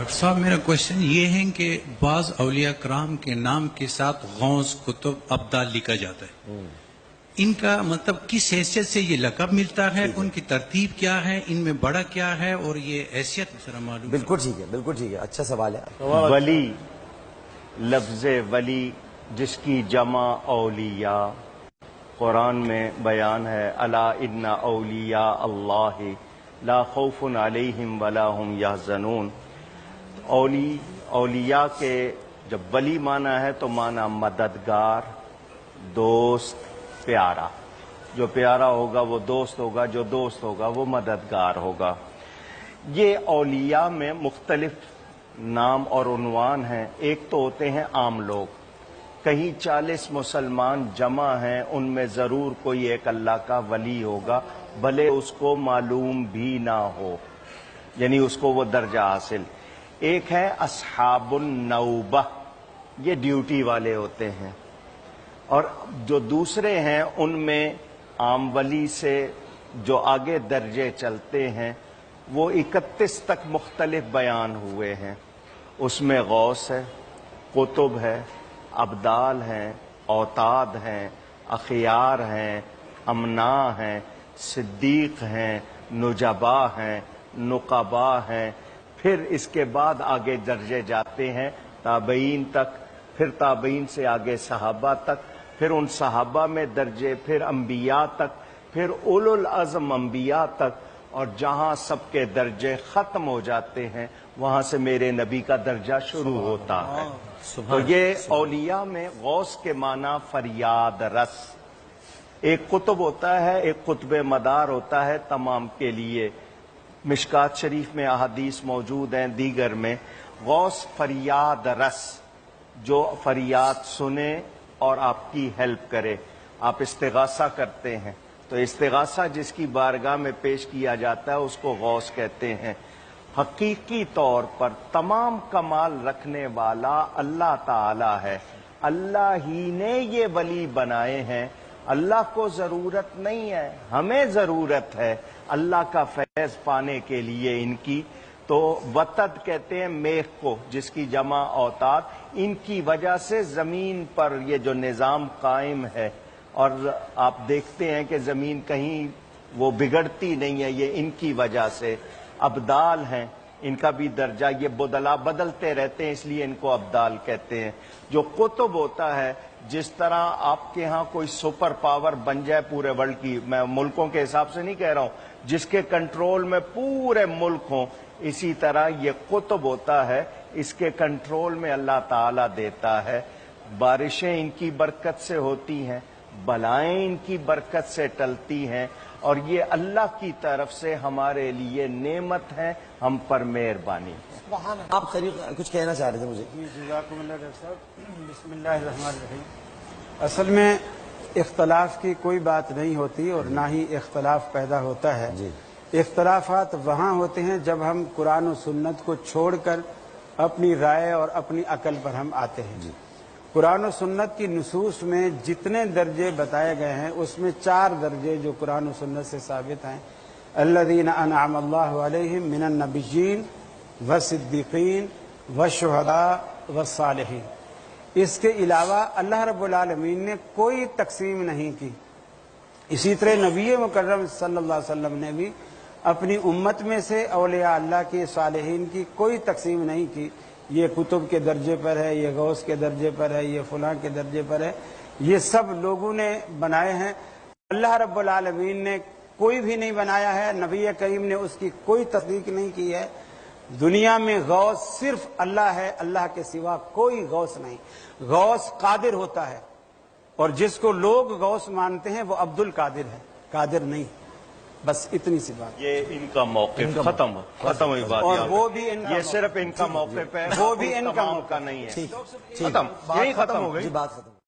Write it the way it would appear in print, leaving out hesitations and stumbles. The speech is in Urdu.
ڈاکٹر صاحب میرا کوشچن یہ ہے کہ بعض اولیاء کرام کے نام کے ساتھ غوث، قطب، ابدال لکھا جاتا ہے، ان کا مطلب کس حیثیت سے یہ لقب ملتا ہے، ان کی ترتیب کیا ہے، ان میں بڑا کیا ہے اور یہ حیثیت ذرا معلوم؟ بالکل ٹھیک ہے، بالکل ٹھیک ہے، اچھا سوال ہے۔ ولی، لفظ ولی جس کی جمع اولیاء قرآن میں بیان ہے، الا ان اولیاء اللہ لا خوف علیہم ولا ہم یحزنون۔ اولیاء کے جب ولی مانا ہے تو مانا مددگار، دوست، پیارا۔ جو پیارا ہوگا وہ دوست ہوگا، جو دوست ہوگا وہ مددگار ہوگا۔ یہ اولیاء میں مختلف نام اور عنوان ہیں۔ ایک تو ہوتے ہیں عام لوگ، کہیں 40 مسلمان جمع ہیں، ان میں ضرور کوئی ایک اللہ کا ولی ہوگا، بھلے اس کو معلوم بھی نہ ہو، یعنی اس کو وہ درجہ حاصل۔ ایک ہے اصحاب النوبہ، یہ ڈیوٹی والے ہوتے ہیں، اور جو دوسرے ہیں ان میں عام ولی سے جو آگے درجے چلتے ہیں وہ 31 تک مختلف بیان ہوئے ہیں۔ اس میں غوث ہے، قطب ہے، ابدال ہیں، اوتاد ہیں، اخیار ہیں، امنا ہیں، صدیق ہیں، نجبا ہیں، نقبا ہیں۔ پھر اس کے بعد آگے درجے جاتے ہیں تابعین تک، پھر تابعین سے آگے صحابہ تک، پھر ان صحابہ میں درجے، پھر انبیاء تک، پھر اولو العزم انبیاء تک، اور جہاں سب کے درجے ختم ہو جاتے ہیں وہاں سے میرے نبی کا درجہ شروع ہوتا ہے۔ تو یہ اولیاء میں غوث کے معنی فریاد رس۔ ایک قطب ہوتا ہے، ایک قطب مدار ہوتا ہے تمام کے لیے۔ مشکات شریف میں احادیث موجود ہیں، دیگر میں غوث فریاد رس، جو فریاد سنے اور آپ کی ہیلپ کرے۔ آپ استغاثہ کرتے ہیں تو استغاثہ جس کی بارگاہ میں پیش کیا جاتا ہے اس کو غوث کہتے ہیں۔ حقیقی طور پر تمام کمال رکھنے والا اللہ تعالی ہے، اللہ ہی نے یہ ولی بنائے ہیں۔ اللہ کو ضرورت نہیں ہے، ہمیں ضرورت ہے اللہ کا فیض پانے کے لیے ان کی۔ تو وتد کہتے ہیں میخ کو، جس کی جمع اوتاد۔ ان کی وجہ سے زمین پر یہ جو نظام قائم ہے، اور آپ دیکھتے ہیں کہ زمین کہیں وہ بگڑتی نہیں ہے، یہ ان کی وجہ سے۔ ابدال ہیں، ان کا بھی درجہ، یہ بدلا بدلتے رہتے ہیں اس لیے ان کو ابدال کہتے ہیں۔ جو قطب ہوتا ہے، جس طرح آپ کے ہاں کوئی سپر پاور بن جائے پورے ورلڈ کی، میں ملکوں کے حساب سے نہیں کہہ رہا ہوں، جس کے کنٹرول میں پورے ملک ہوں، اسی طرح یہ قطب ہوتا ہے، اس کے کنٹرول میں اللہ تعالیٰ دیتا ہے۔ بارشیں ان کی برکت سے ہوتی ہیں، بلائیں ان کی برکت سے ٹلتی ہیں، اور یہ اللہ کی طرف سے ہمارے لیے نعمت ہے، ہم پر مہربانی ہے۔ آپ قریب کچھ کہنا چاہ رہے تھے مجھے؟ جزاکم اللہ ڈاکٹر صاحب۔ بسم اللہ الرحمن الرحیم۔ اصل میں اختلاف کی کوئی بات نہیں ہوتی اور نہ ہی اختلاف پیدا ہوتا ہے۔ اختلافات وہاں ہوتے ہیں جب ہم قرآن و سنت کو چھوڑ کر اپنی رائے اور اپنی عقل پر ہم آتے ہیں۔ قرآن و سنت کی نصوص میں جتنے درجے بتائے گئے ہیں اس میں 4 درجے جو قرآن و سنت سے ثابت ہیں، الذین انعم اللہ علیہم من النبیین والصدیقین والشہداء والصالحین۔ اس کے علاوہ اللہ رب العالمین نے کوئی تقسیم نہیں کی۔ اسی طرح نبی مکرم صلی اللہ علیہ وسلم نے بھی اپنی امت میں سے اولیاء اللہ کی، صالحین کی کوئی تقسیم نہیں کی، یہ کتب کے درجے پر ہے، یہ غوث کے درجے پر ہے، یہ فلاں کے درجے پر ہے۔ یہ سب لوگوں نے بنائے ہیں، اللہ رب العالمین نے کوئی بھی نہیں بنایا ہے، نبی کریم نے اس کی کوئی تصدیق نہیں کی ہے۔ دنیا میں غوث صرف اللہ ہے، اللہ کے سوا کوئی غوث نہیں۔ غوث قادر ہوتا ہے، اور جس کو لوگ غوث مانتے ہیں وہ عبد القادر ہے، قادر نہیں۔ بس اتنی سی بات۔ یہ ان کا موقف ختم ہوئی بات، اور وہ بھی ان کا یہ صرف ان کا موقف ہے، وہ بھی ان کا موقع نہیں ہے، ٹھیک ختم، یہی ختم ہو گئی جی، بات ختم۔